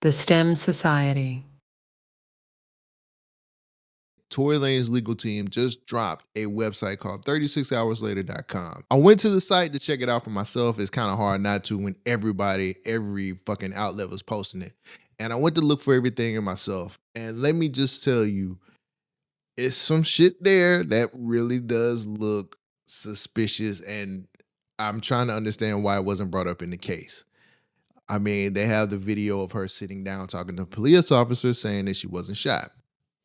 The STEM Society. Tory Lanez legal team just dropped a website called 36hourslater.com. I went to the site to check it out for myself. It's kind of hard not to when every fucking outlet was posting it. And I went to look for everything in myself. And let me just tell you, it's some shit there that really does look suspicious. And I'm trying to understand why it wasn't brought up in the case. I mean, they have the video of her sitting down talking to a police officer saying that she wasn't shot.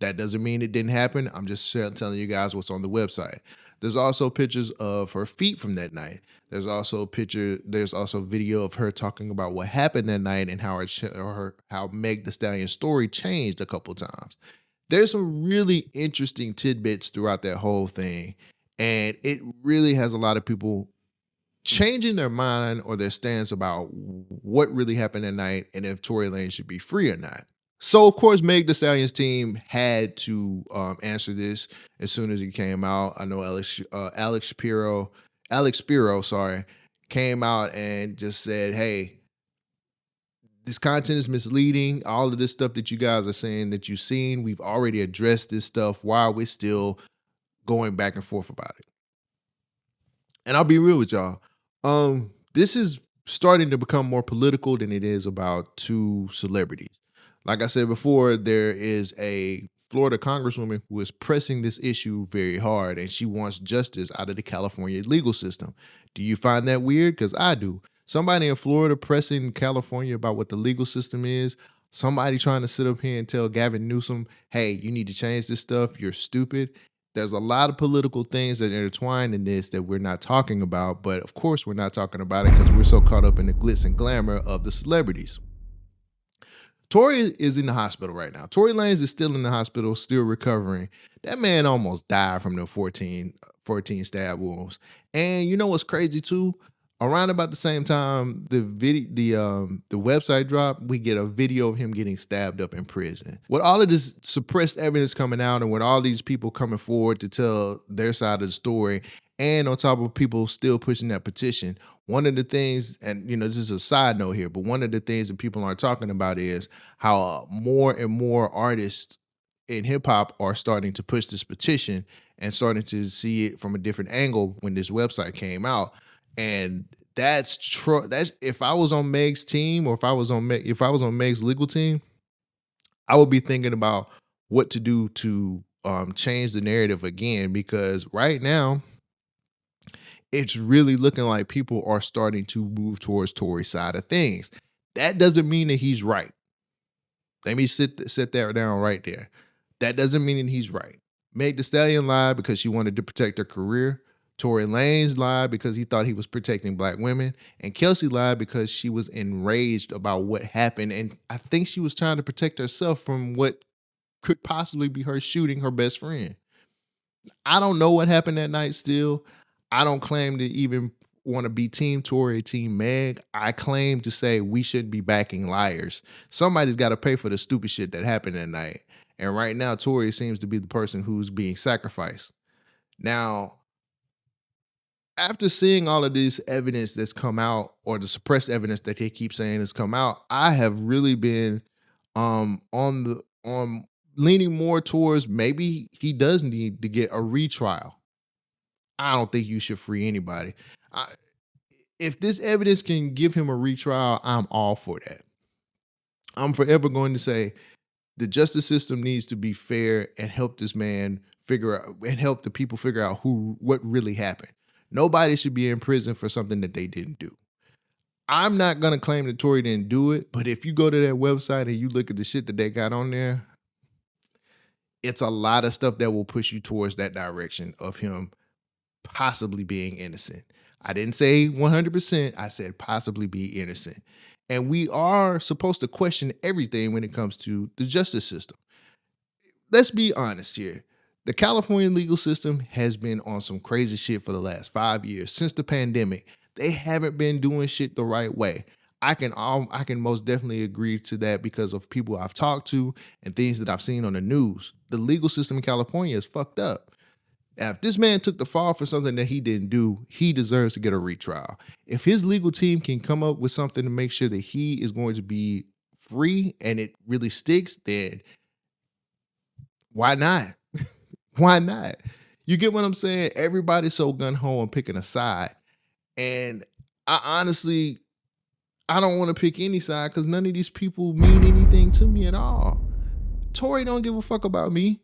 That doesn't mean it didn't happen. I'm just telling you guys what's on the website. There's also pictures of her feet from that night. There's also video of her talking about what happened that night and how Meg Thee Stallion's story changed a couple times. There's some really interesting tidbits throughout that whole thing, and it really has a lot of people changing their mind or their stance about what really happened that night and if Tory Lanez should be free or not. So, of course, Meg Thee Stallion's team had to answer this as soon as it came out. I know Alex Spiro, sorry, came out and just said, "Hey, this content is misleading. All of this stuff that you guys are saying that you've seen, we've already addressed this stuff. Why are we still going back and forth about it?" And I'll be real with y'all. This is starting to become more political than it is about two celebrities. Like I said before, there is a Florida congresswoman who is pressing this issue very hard, and she wants justice out of the California legal system. Do you find that weird? Because I do. Somebody in Florida pressing California about what the legal system is. Somebody trying to sit up here and tell Gavin Newsom, hey, you need to change this stuff. You're stupid. There's a lot of political things that intertwine in this that we're not talking about. But of course, we're not talking about it because we're so caught up in the glitz and glamour of the celebrities. Tory is in the hospital right now. Tory Lanez is still in the hospital, still recovering. That man almost died from the 14 stab wounds. And you know what's crazy too? Around about the same time the website dropped, we get a video of him getting stabbed up in prison. With all of this suppressed evidence coming out and with all these people coming forward to tell their side of the story, and on top of people still pushing that petition, one of the things, and this is a side note here, but one of the things that people aren't talking about is how more and more artists in hip hop are starting to push this petition and starting to see it from a different angle when this website came out. And that's true. That's if I was on Meg's team, or if I was on Meg's legal team, I would be thinking about what to do to change the narrative again, because right now it's really looking like people are starting to move towards Tory's side of things. That doesn't mean that he's right. Let me sit that down right there. That doesn't mean that he's right. Meg Thee Stallion lied because she wanted to protect her career. Tory Lanez lied because he thought he was protecting black women. And Kelsey lied because she was enraged about what happened. And I think she was trying to protect herself from what could possibly be her shooting her best friend. I don't know what happened that night still. I don't claim to even want to be Team Tory or Team Meg. I claim to say we shouldn't be backing liars. Somebody's got to pay for the stupid shit that happened that night. And right now, Tory seems to be the person who's being sacrificed. Now, after seeing all of this evidence that's come out, or the suppressed evidence that they keep saying has come out, I have really been on leaning more towards maybe he does need to get a retrial. I don't think you should free anybody. If this evidence can give him a retrial, I'm all for that. I'm forever going to say the justice system needs to be fair and help this man figure out, and help the people figure out what really happened. Nobody should be in prison for something that they didn't do. I'm not going to claim that Tory didn't do it, but if you go to their website and you look at the shit that they got on there, it's a lot of stuff that will push you towards that direction of him possibly being innocent. I didn't say 100%. I said possibly be innocent. And we are supposed to question everything when it comes to the justice system. Let's be honest here. The California legal system has been on some crazy shit for the last 5 years. Since the pandemic, they haven't been doing shit the right way. I can most definitely agree to that because of people I've talked to and things that I've seen on the news. The legal system in California is fucked up. Now, if this man took the fall for something that he didn't do, he deserves to get a retrial. If his legal team can come up with something to make sure that he is going to be free and it really sticks, then why not? Why not? You get what I'm saying? Everybody's so gun ho and picking a side. And I honestly, I don't want to pick any side because none of these people mean anything to me at all. Tory don't give a fuck about me.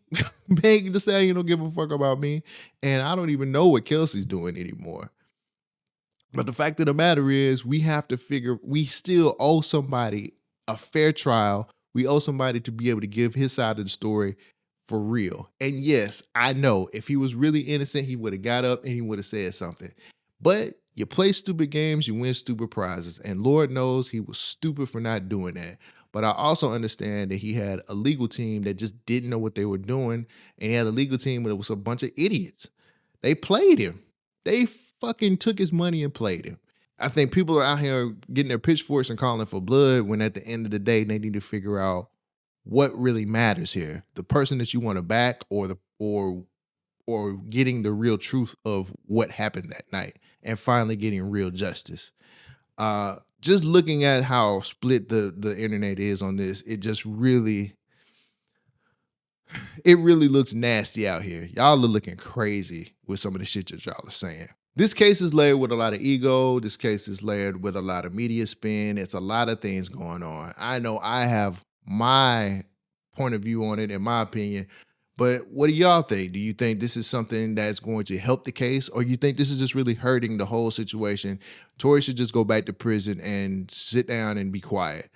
Meg Thee Stallion don't give a fuck about me. And I don't even know what Kelsey's doing anymore. But the fact of the matter is, we have to figure, we still owe somebody a fair trial. We owe somebody to be able to give his side of the story for real. And yes, I know if he was really innocent, he would have got up and he would have said something. But you play stupid games, you win stupid prizes. And Lord knows he was stupid for not doing that. But I also understand that he had a legal team that just didn't know what they were doing. And he had a legal team that was a bunch of idiots. They played him. They fucking took his money and played him. I think people are out here getting their pitchforks and calling for blood when at the end of the day, they need to figure out what really matters here. The person that you want to back or getting the real truth of what happened that night and finally getting real justice. Just looking at how split the internet is on this, it really looks nasty out here. Y'all are looking crazy with some of the shit that y'all are saying. This case is layered with a lot of ego. This case is layered with a lot of media spin. It's a lot of things going on. I know I have my point of view on it, in my opinion. But what do y'all think? Do you think this is something that's going to help the case, or you think this is just really hurting the whole situation? Tory should just go back to prison and sit down and be quiet.